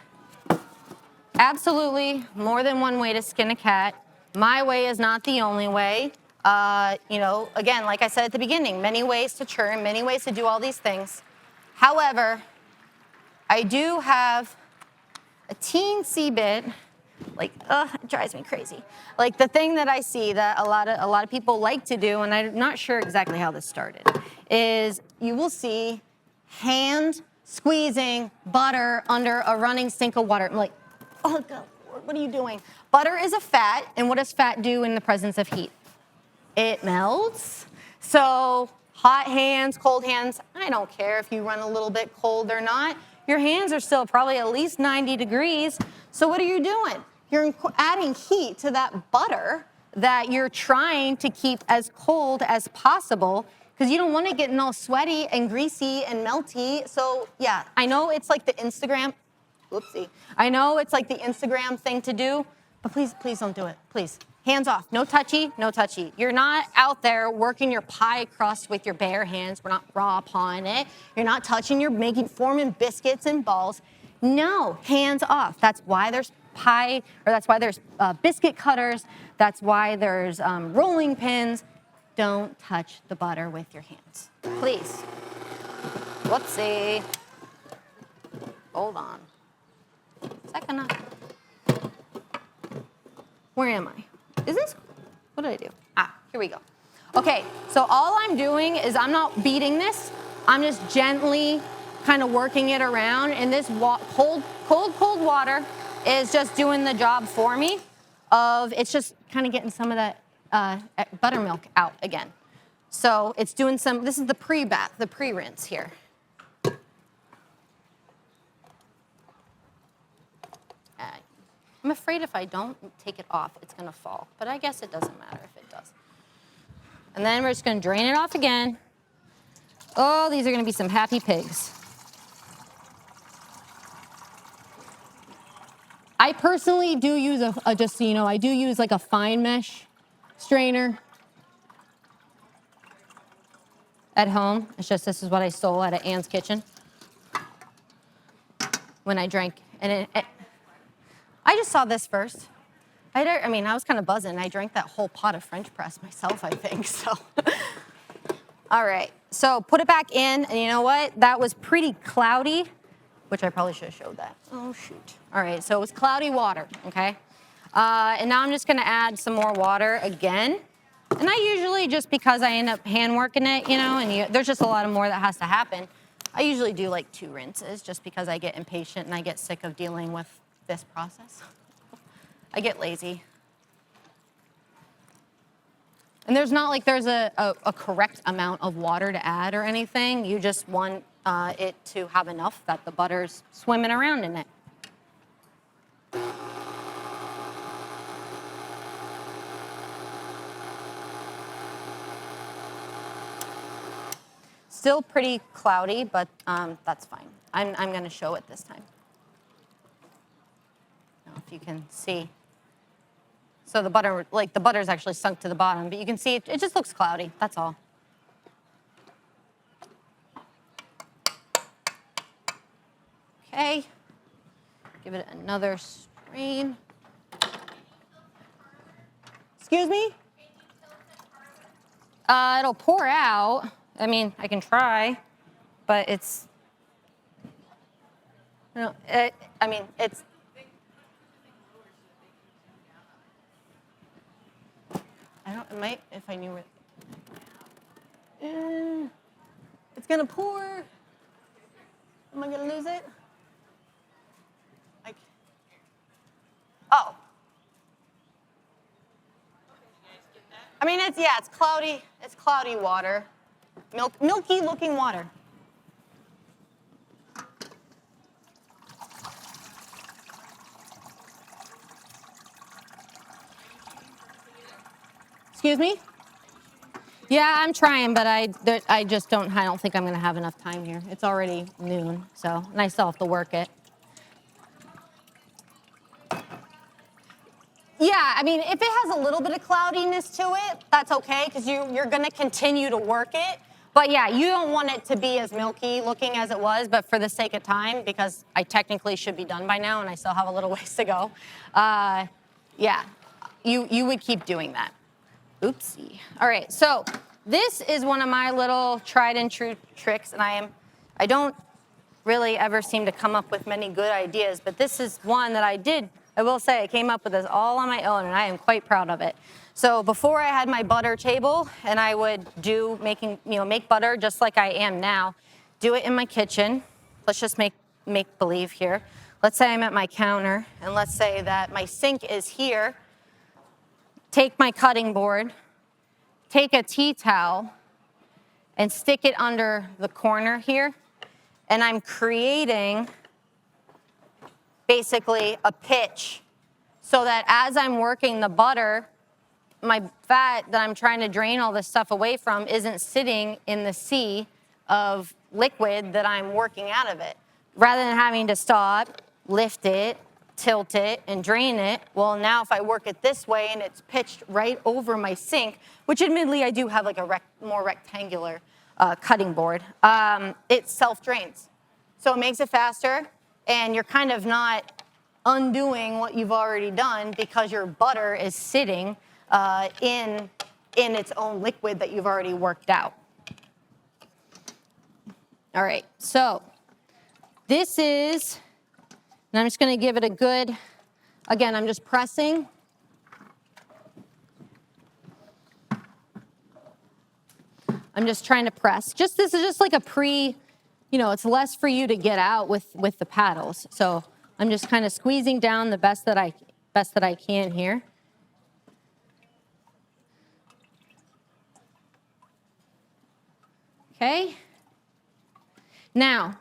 absolutely more than one way to skin a cat. My way is not the only way. Again, like I said at the beginning, many ways to churn, many ways to do all these things. However, I do have a teensy bit, it drives me crazy. The thing that I see that a lot of people like to do, and I'm not sure exactly how this started, is you will see hand squeezing butter under a running sink of water. I'm like, oh God, what are you doing? Butter is a fat, and what does fat do in the presence of heat? It melts. So hot hands, cold hands, I don't care if you run a little bit cold or not. Your hands are still probably at least 90 degrees. So what are you doing? You're adding heat to that butter that you're trying to keep as cold as possible because you don't want it getting all sweaty and greasy and melty. So yeah, I know it's like the Instagram, whoopsie. I know it's like the Instagram thing to do, but please don't do it, please. Hands off, no touchy, no touchy. You're not out there working your pie crust with your bare hands. We're not raw pawing it. You're not touching, forming biscuits and balls. No, hands off. That's why there's that's why there's biscuit cutters. That's why there's rolling pins. Don't touch the butter with your hands, please. Whoopsie. Hold on. Second up. Where am I? Is this, what did I do? Here we go. Okay, so all I'm doing is I'm not beating this. I'm just gently kind of working it around, and this cold water is just doing the job for me it's just kind of getting some of that buttermilk out again. So it's doing this is the pre-bath, the pre-rinse here. I'm afraid if I don't take it off, it's gonna fall. But I guess it doesn't matter if it does. And then we're just gonna drain it off again. Oh, these are gonna be some happy pigs. I personally do use just so you know, I do use a fine mesh strainer at home. It's just this is what I stole out of Ann's kitchen when I drank, and I just saw this first. I was kind of buzzing. I drank that whole pot of French press myself, I think, so. All right, so put it back in, and you know what? That was pretty cloudy, which I probably should have showed that. Oh, shoot. All right, so it was cloudy water, okay? And now I'm just gonna add some more water again. And I usually, just because I end up hand working it, you know, and there's just a lot more that has to happen, I usually do like 2 rinses just because I get impatient and I get sick of dealing with this process. I get lazy. And there's not like there's a correct amount of water to add or anything. You just want it to have enough that the butter's swimming around in it. Still pretty cloudy, but that's fine. I'm going to show it this time. I don't know if you can see. So the butter, like the butter's actually sunk to the bottom, but you can see it just looks cloudy, that's all. Okay, give it another strain. Excuse me? It'll pour out. I mean, I can try, but it's, no, I mean, it's, I don't, it might, if I knew where, it's gonna pour. Am I gonna lose it? Oh. I mean, it's, yeah, it's cloudy water. Milky looking water. Excuse me? Yeah, I'm trying, but I don't think I'm gonna have enough time here. It's already noon, so, and I still have to work it. Yeah, I mean, if it has a little bit of cloudiness to it, that's okay, because you're gonna continue to work it. But yeah, you don't want it to be as milky looking as it was, but for the sake of time, because I technically should be done by now and I still have a little ways to go, yeah, you would keep doing that. Oopsie. All right, so this is one of my little tried and true tricks, and I don't really ever seem to come up with many good ideas, but this is one that I will say I came up with this all on my own, and I am quite proud of it. So before I had my butter table, and I would make butter just like I am now, do it in my kitchen. Let's just make believe here. Let's say I'm at my counter, and let's say that my sink is here. Take my cutting board, take a tea towel, and stick it under the corner here, and I'm creating basically a pitch so that as I'm working the butter, my fat that I'm trying to drain all this stuff away from isn't sitting in the sea of liquid that I'm working out of it. Rather than having to stop, lift it, tilt it, and drain it, well, now if I work it this way and it's pitched right over my sink, which admittedly I do have like a more rectangular cutting board, it self-drains. So it makes it faster, and you're kind of not undoing what you've already done because your butter is sitting in its own liquid that you've already worked out. All right, so this is, and I'm just going to give it a good, again, I'm just pressing. I'm just trying to press. This is just like a it's less for you to get out with the paddles. So I'm just kind of squeezing down the best that I can here. Okay. Now,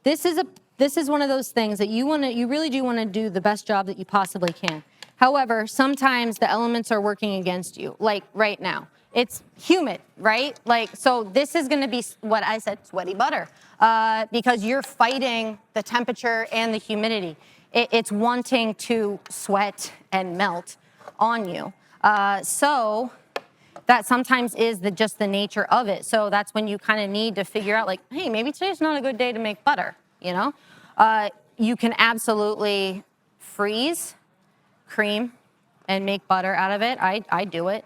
this is one of those things that you really do want to do the best job that you possibly can. However, sometimes the elements are working against you, like right now. It's humid, right? So this is going to be what I said, sweaty butter, because you're fighting the temperature and the humidity. It's wanting to sweat and melt on you. So that sometimes is just the nature of it. So that's when you kind of need to figure out, like, hey, maybe today's not a good day to make butter, you know? You can absolutely freeze cream and make butter out of it. I do it.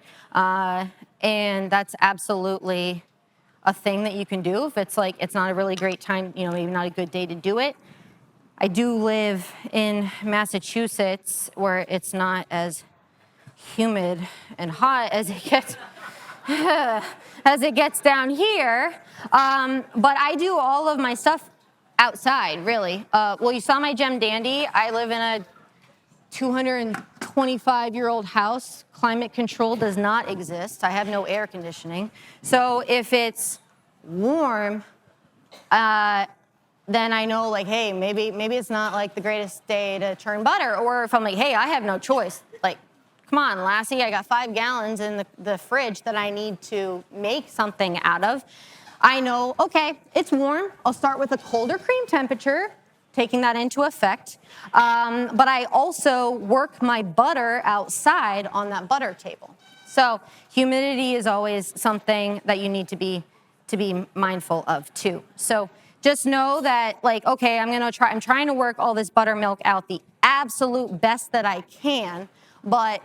and that's absolutely a thing that you can do if it's like it's not a really great time, maybe not a good day to do it. I do live in Massachusetts where it's not as humid and hot as it gets down here. But I do all of my stuff outside, really. Well, you saw my Gem Dandy. I live in a 225-year-old house. Climate control does not exist. I have no air conditioning. So if it's warm, then I know, like, hey, maybe it's not like the greatest day to churn butter. Or if I'm like, hey, I have no choice, like, come on, lassie, I got 5 gallons in the fridge that I need to make something out of. I know, okay, it's warm. I'll start with a colder cream temperature, taking that into effect. But I also work my butter outside on that butter table. So humidity is always something that you need to be mindful of too. So just know that, like, okay, I'm trying to work all this buttermilk out the absolute best that I can, but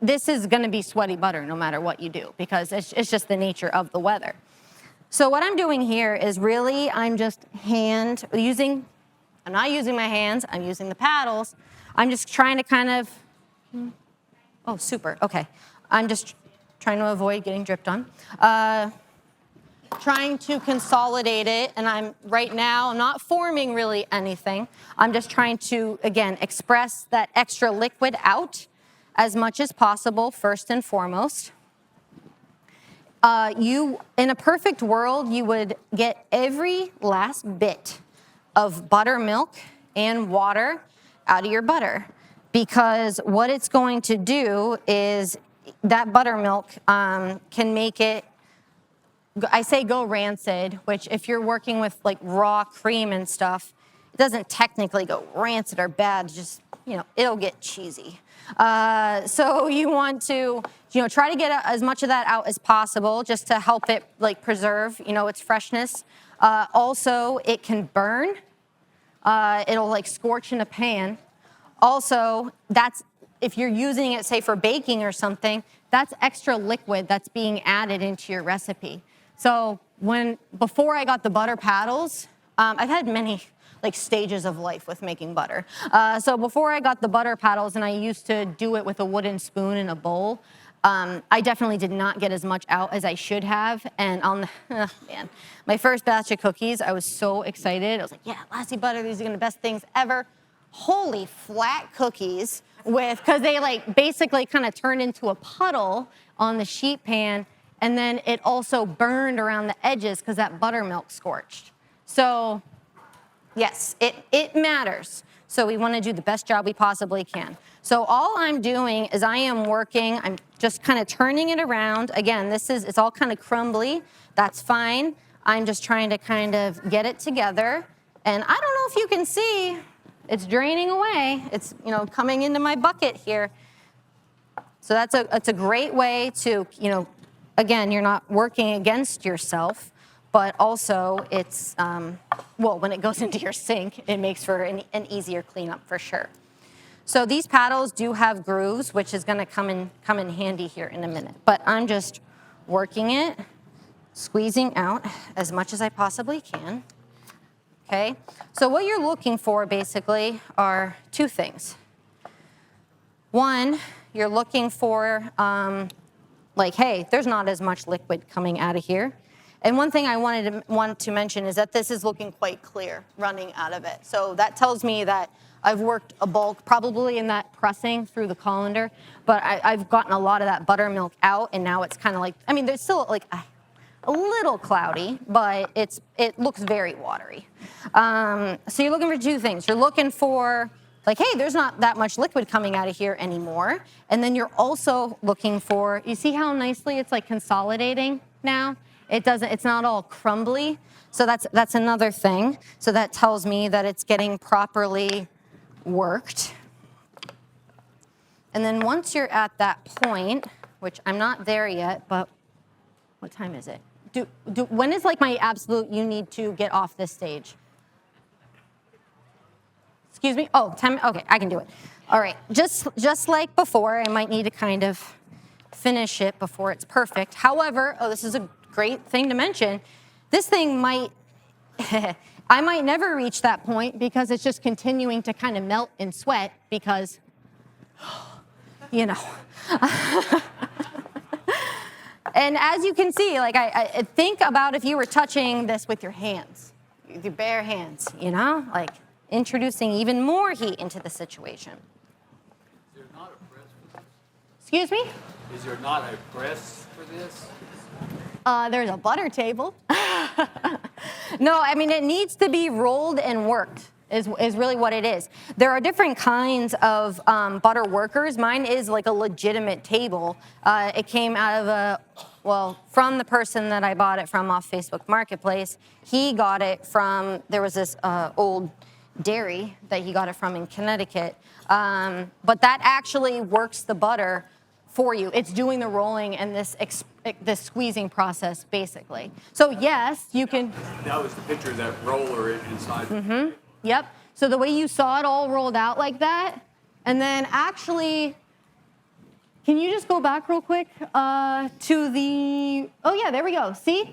this is going to be sweaty butter no matter what you do, because it's just the nature of the weather. So what I'm doing here is really, I'm just I'm not using my hands, I'm using the paddles. I'm just trying to kind of, oh, super, okay. I'm just trying to avoid getting dripped on. Trying to consolidate it, and I'm not forming really anything. I'm just trying to, again, express that extra liquid out as much as possible, first and foremost. In a perfect world, you would get every last bit of buttermilk and water out of your butter, because what it's going to do is that buttermilk can make it, I say go rancid, which if you're working with like raw cream and stuff, it doesn't technically go rancid or bad, just, it'll get cheesy. So you want to, try to get as much of that out as possible just to help it like preserve, its freshness. Also, it can burn. It'll like scorch in a pan. Also, if you're using it, say, for baking or something, that's extra liquid that's being added into your recipe. So before I got the butter paddles, I've had many like stages of life with making butter. So before I got the butter paddles, and I used to do it with a wooden spoon in a bowl, I definitely did not get as much out as I should have. And my first batch of cookies, I was so excited. I was like, yeah, lassie butter, these are gonna be the best things ever. Holy flat cookies because they like basically kind of turned into a puddle on the sheet pan. And then it also burned around the edges because that buttermilk scorched. So yes, it matters. So we want to do the best job we possibly can. So all I'm doing is I'm just kind of turning it around. Again, it's all kind of crumbly. That's fine. I'm just trying to kind of get it together. And I don't know if you can see, it's draining away. It's, coming into my bucket here. So that's a great way to, again, you're not working against yourself, but also it's, when it goes into your sink, it makes for an easier cleanup for sure. So these paddles do have grooves, which is gonna come in handy here in a minute. But I'm just working it, squeezing out as much as I possibly can, okay? So what you're looking for basically are 2 things. One, you're looking for, hey, there's not as much liquid coming out of here. And one thing I want to mention is that this is looking quite clear running out of it. So that tells me that I've worked a bulk, probably in that pressing through the colander, but I've gotten a lot of that buttermilk out, and now it's kind of like, there's still like a little cloudy, but it looks very watery. So you're looking for 2 things. You're looking for, hey, there's not that much liquid coming out of here anymore. And then you're also looking for, you see how nicely it's like consolidating now? It's not all crumbly. So that's another thing. So that tells me that it's getting properly worked. And then once you're at that point, which I'm not there yet, but what time is it? When is like my absolute, you need to get off this stage? Excuse me? Oh, 10, okay, I can do it. All right, just like before, I might need to kind of finish it before it's perfect. However, this is a great thing to mention. This thing might, I might never reach that point because it's just continuing to kind of melt and sweat because, you know. And as you can see, like I think about if you were touching this with your hands, with your bare hands, you know, like introducing even more heat into the situation. Is there not a press for this? Excuse me? Is there not a press for this? There's a butter table. No, I mean, it needs to be rolled and worked is really what it is. There are different kinds of butter workers. Mine is like a legitimate table. It came out of from the person that I bought it from off Facebook Marketplace. He got it from, there was this old dairy that he got it from in Connecticut. But that actually works the butter for you. It's doing the rolling and this squeezing process, basically. So yes, you can. That was the picture of that roller inside. Mm-hmm. Yep. So the way you saw it all rolled out like that, and then actually, can you just go back real quick to the, oh yeah, there we go. See? Yeah.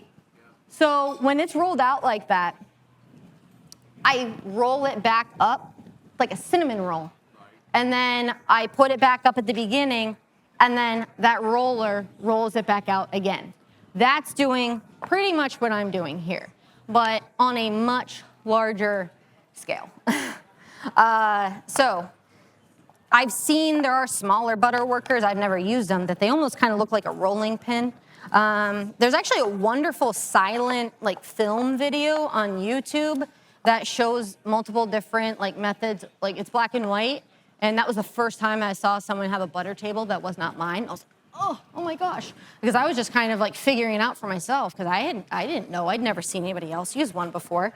So when it's rolled out like that, I roll it back up like a cinnamon roll. Right. And then I put it back up at the beginning, and then that roller rolls it back out again. That's doing pretty much what I'm doing here, but on a much larger scale. So I've seen there are smaller butter workers, I've never used them, that they almost kind of look like a rolling pin. There's actually a wonderful silent like film video on YouTube that shows multiple different like methods, like it's black and white. And that was the first time I saw someone have a butter table that was not mine. I was like, oh my gosh. Because I was just kind of like figuring it out for myself because I didn't know. I'd never seen anybody else use one before.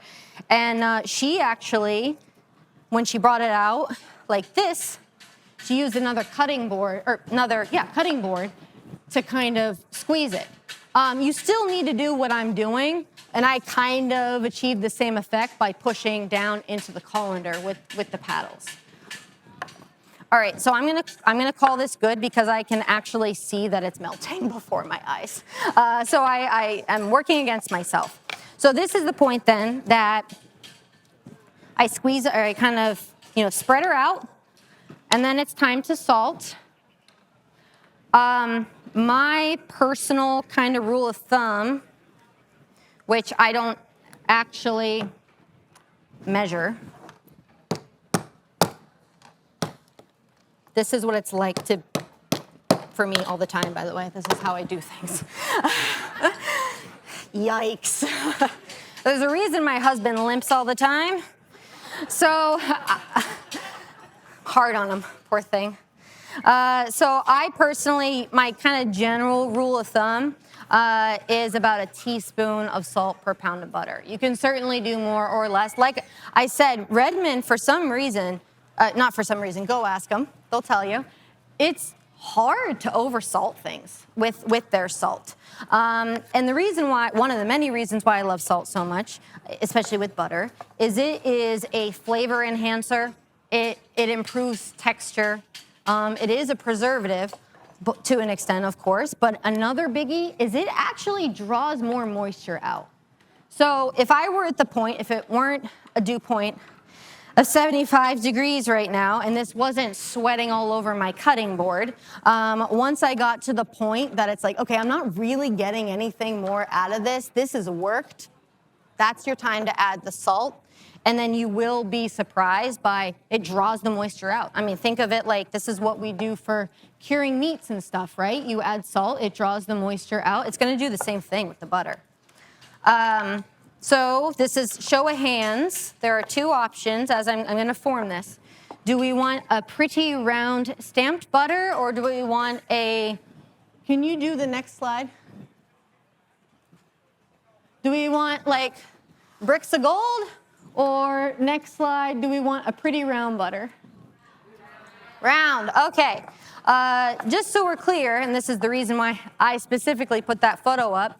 And she actually, when she brought it out like this, she used another cutting board to kind of squeeze it. You still need to do what I'm doing, and I kind of achieved the same effect by pushing down into the colander with the paddles. All right, so I'm gonna call this good because I can actually see that it's melting before my eyes. So I am working against myself. So this is the point then that I squeeze, or I kind of, spread her out, and then it's time to salt. My personal kind of rule of thumb, which I don't actually measure. This is what it's like for me all the time, by the way. This is how I do things. Yikes. There's a reason my husband limps all the time. So, hard on him, poor thing. So I personally, my kind of general rule of thumb is about a teaspoon of salt per pound of butter. You can certainly do more or less. Like I said, Redmond, for some reason, not for some reason, go ask them. They'll tell you. It's hard to oversalt things with their salt. And the reason why, one of the many reasons why I love salt so much, especially with butter, is it is a flavor enhancer. It improves texture. It is a preservative, but to an extent, of course. But another biggie is it actually draws more moisture out. So if I were at the point, if it weren't a dew point of 75 degrees right now, and this wasn't sweating all over my cutting board, once I got to the point that it's like, okay, I'm not really getting anything more out of this, this has worked, that's your time to add the salt, and then you will be surprised by it draws the moisture out. I mean, think of it like this is what we do for curing meats and stuff, right? You add salt, it draws the moisture out. It's gonna do the same thing with the butter. So this is show of hands. There are two options as I'm going to form this. Do we want a pretty round stamped butter, or do we want a, can you do the next slide? Do we want like bricks of gold, or next slide, do we want a pretty round butter? Round, okay. Just so we're clear, and this is the reason why I specifically put that photo up,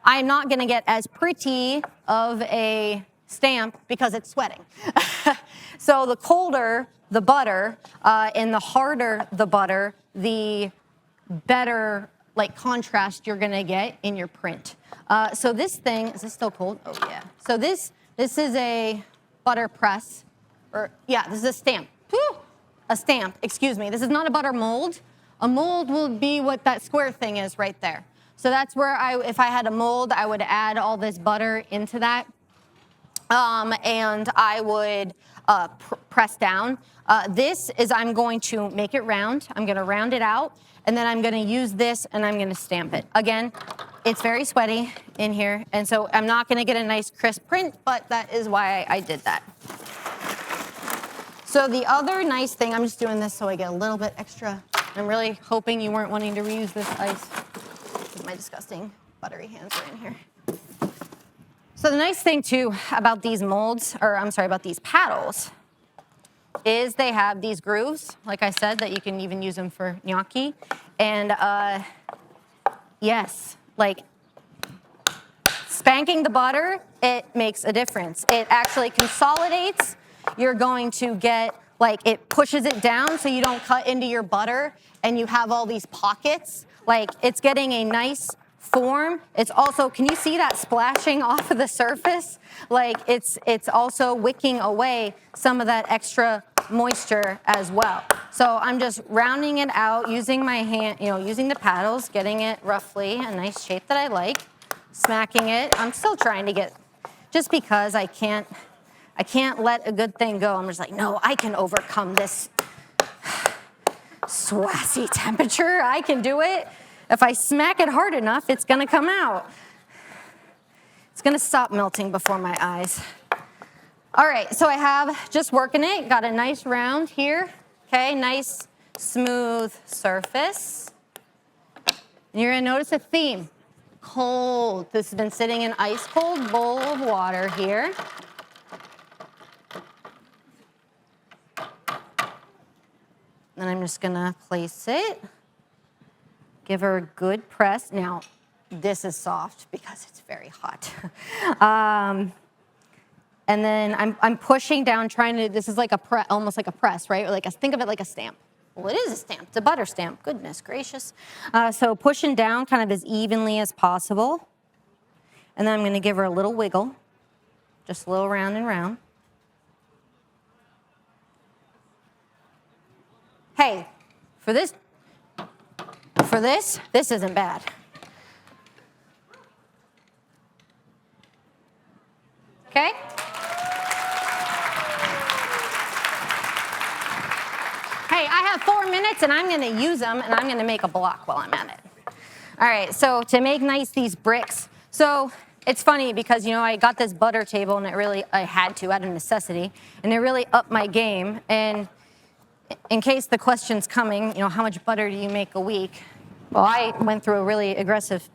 I'm not going to get as pretty of a stamp because it's sweating. So the colder the butter and the harder the butter, the better like contrast you're gonna get in your print. So this thing, is this still cold? Oh yeah. So this is a butter press, or yeah, this is a stamp. Whew! A stamp, excuse me. This is not a butter mold. A mold will be what that square thing is right there. So that's where if I had a mold, I would add all this butter into that. And I would press down. This is, I'm going to make it round. I'm going to round it out, and then I'm going to use this, and I'm going to stamp it. Again, it's very sweaty in here, and so I'm not going to get a nice crisp print, but that is why I did that. So the other nice thing, I'm just doing this so I get a little bit extra. I'm really hoping you weren't wanting to reuse this ice, because my disgusting buttery hands are in here. So the nice thing too about these molds, or I'm sorry, about these paddles, is they have these grooves, like I said, that you can even use them for gnocchi. And yes, like spanking the butter, it makes a difference. It actually consolidates. You're going to get, like, it pushes it down so you don't cut into your butter and you have all these pockets. Like, it's getting a nice form. It's also, can you see that splashing off of the surface? Like, it's also wicking away some of that extra moisture as well. So I'm just rounding it out using my hand, using the paddles, getting it roughly a nice shape that I like, smacking it. I'm still trying to get, just because I can't let a good thing go. I'm just like, no, I can overcome this swassy temperature. I can do it. If I smack it hard enough, it's gonna come out. It's gonna stop melting before my eyes. All right, so I have just working it, got a nice round here, okay, nice smooth surface. And you're gonna notice a theme, cold. This has been sitting in ice cold bowl of water here. Then I'm just gonna place it. Give her a good press. Now, this is soft because it's very hot. And then I'm pushing down, trying to, this is like almost like a press, right? Or like think of it like a stamp. Well, it is a stamp. It's a butter stamp. Goodness gracious. So pushing down kind of as evenly as possible. And then I'm going to give her a little wiggle. Just a little round and round. Hey, for this isn't bad. Okay? Hey, I have 4 minutes and I'm gonna use them and I'm gonna make a block while I'm at it. All right, so to make nice these bricks, so it's funny because, I got this butter table and I had to out of necessity, and it really upped my game. And in case the question's coming, how much butter do you make a week? Well, I went through a really aggressive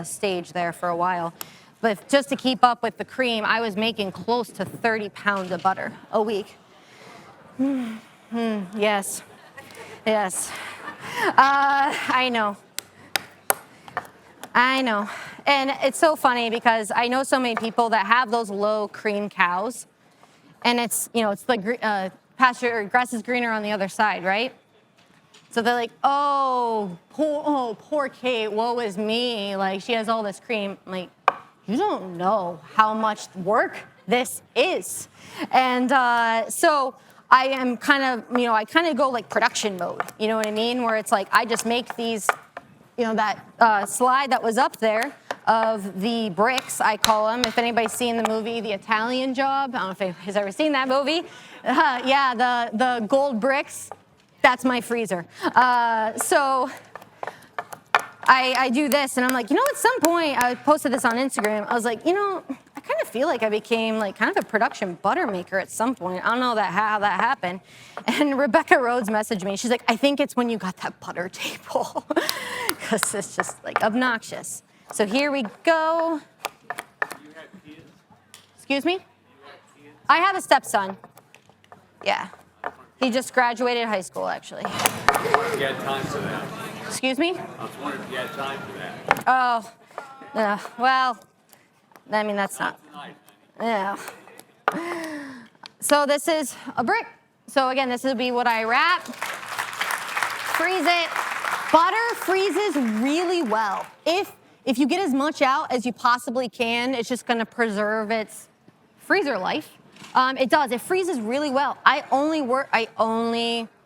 stage there for a while. But just to keep up with the cream, I was making close to 30 pounds of butter a week. Yes. I know. And it's so funny because I know so many people that have those low cream cows. And it's the pasture, or grass is greener on the other side, right? So they're like, oh, poor Kate, woe is me. Like, she has all this cream. I'm like, you don't know how much work this is. And so I am kind of, I kind of go like production mode, you know what I mean? Where it's like, I just make these, that slide that was up there of the bricks, I call them. If anybody's seen the movie, The Italian Job, I don't know if anybody's ever seen that movie. Yeah, the gold bricks, that's my freezer. So I do this, and I'm like, at some point, I posted this on Instagram. I was like, I kind of feel like I became like kind of a production butter maker at some point. I don't know how that happened. And Rebecca Rhodes messaged me. She's like, I think it's when you got that butter table, because it's just like obnoxious. So here we go. You have kids? Excuse me? You have kids? I have a stepson. Yeah. He just graduated high school, actually. You had time for that. Excuse me? I was wondering if you had time for that. Oh, well, I mean, that's not. Tonight, Yeah. So this is a brick. So again, this will be what I wrap, freeze it, Butter freezes really well. If you get as much out as you possibly can, it's just gonna preserve its freezer life. It does, it freezes really well. I only,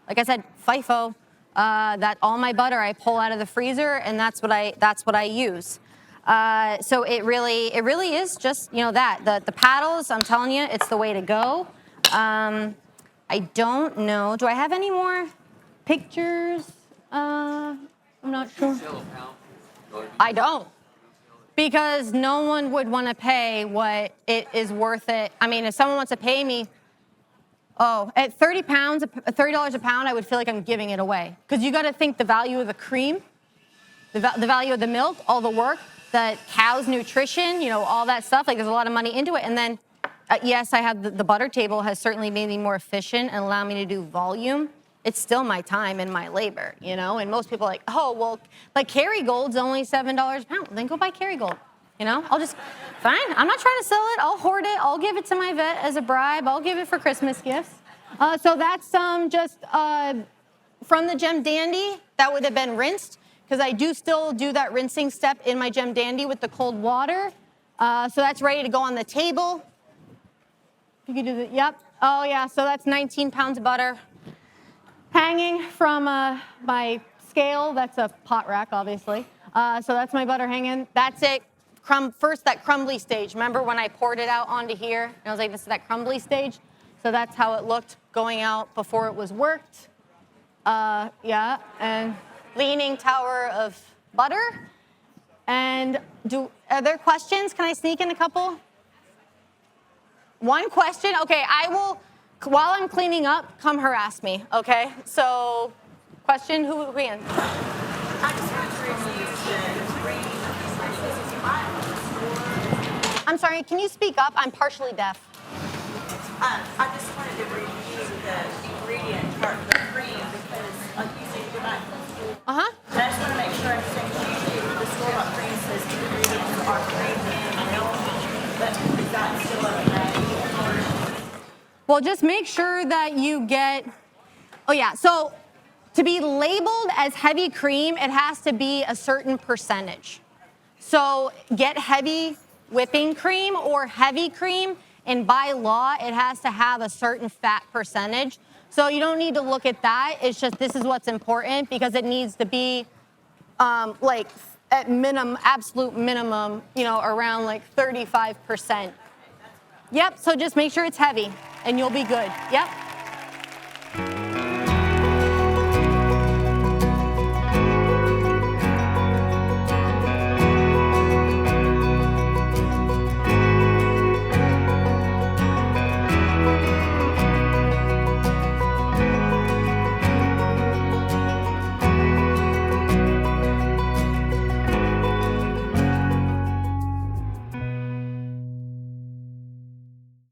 like I said, FIFO, that all my butter I pull out of the freezer, and that's what I use. So it really is just, that. The paddles, I'm telling you, it's the way to go. I don't know, do I have any more pictures? I'm not sure. I don't. Because no one would want to pay what it is worth it. I mean, if someone wants to pay me, at $30 a pound, I would feel like I'm giving it away. Because you got to think the value of the cream, the value of the milk, all the work, the cow's nutrition, all that stuff. Like, there's a lot of money into it. And then, yes, I have the butter table has certainly made me more efficient and allowed me to do volume. It's still my time and my labor, And most people are like, oh, well, like Kerrygold's only $7 a pound. Then go buy Kerrygold, I'll just, fine. I'm not trying to sell it. I'll hoard it. I'll give it to my vet as a bribe. I'll give it for Christmas gifts. So that's just from the Gem Dandy. That would have been rinsed because I do still do that rinsing step in my Gem Dandy with the cold water. So that's ready to go on the table. If you could do that, yep. Oh, yeah, so that's 19 pounds of butter. Hanging from my scale, that's a pot rack, obviously. So that's my butter hanging. That's it. First, that crumbly stage. Remember when I poured it out onto here? And I was like, this is that crumbly stage. So that's how it looked going out before it was worked. Yeah, and leaning tower of butter. And are there questions? Can I sneak in a couple? One question? Okay, I will. While I'm cleaning up, come harass me, okay? So, question, who ran? I just want to review the cream. I'm sorry, can you speak up? I'm partially deaf. I just wanted to review the ingredient part of the cream because, like you said, you go back to the school. Uh-huh. But I just want to make sure I understand because usually the store-bought cream says ingredients are cream and milk, but is that still okay? Well, just make sure that you get, so to be labeled as heavy cream, it has to be a certain percentage. So get heavy whipping cream or heavy cream, and by law, it has to have a certain fat percentage. So you don't need to look at that. It's just this is what's important because it needs to be like at absolute minimum, around like 35%. Yep, so just make sure it's heavy and you'll be good. Yep.